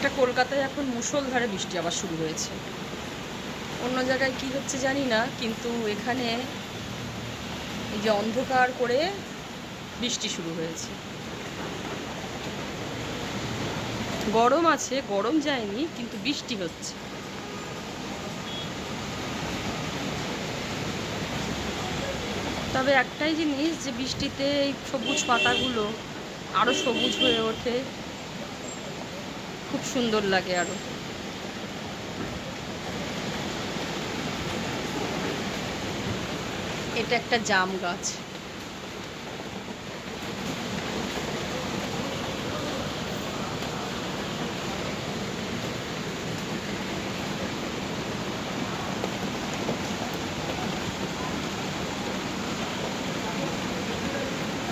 এটা কলকাতায় এখন মুষলধারে বৃষ্টি আবার শুরু হয়েছে। অন্য জায়গায় কি হচ্ছে জানি না, কিন্তু এখানে এই যে অন্ধকার করে বৃষ্টি শুরু হয়েছে। গরম আছে, গরম যায়নি, কিন্তু বৃষ্টি হচ্ছে। তবে একটাই জিনিস, যে বৃষ্টিতে এই সবুজ পাতাগুলো আরও সবুজ হয়ে ওঠে, খুব সুন্দর লাগে আরও। এটা একটা জাম গাছ।